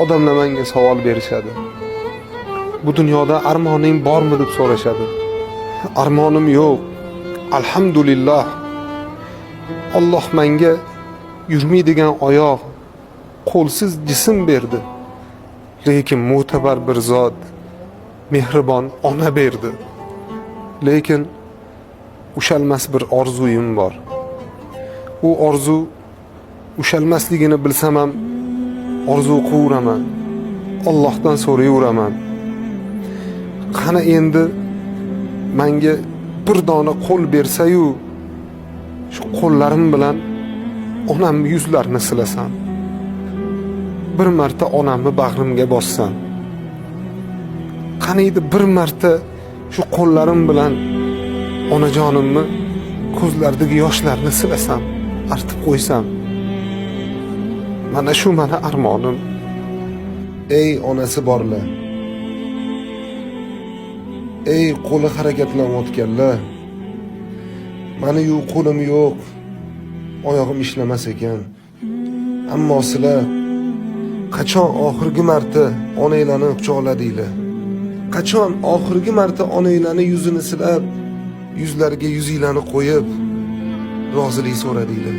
odamlar menga savol berishadi. Bu dunyoda armoning bormi deb so'rashadi. Armonim yo'q. Alhamdulillah. Alloh menga yurmaydigan oyoq, qo'lsiz jism berdi. Lekin mo'tabar bir zot, mehribon ona berdi. Lekin ushalmas bir orzuyim bor. U orzu ushalmasligini bilsam ham orzu qiluraman. Allohdan so'rayveraman. Qani endi menga bir dona qo'l bersa-yu, shu qo'llarim bilan onamning yuzlarini silasam. Bir marta onamni bag'rimga bossam. Qaniydi bir marta shu qo'llarim bilan onajonimni ko'zlaridagi yoshlarni silasam, artib qo'ysam. Mana shu meni armonim. Ey onasi borlar. Ey qo'li harakatlanayotganlar. Meni-yu qo'lim yo'q. Oyog'im ishlamas ekan. Ammo sizlar qachon oxirgi marta onanglarni quchoqladinglar? Qachon oxirgi marta onanglarni yuzini silab, yuzlariga yuzinglarni qo'yib rozilik so'radinglar?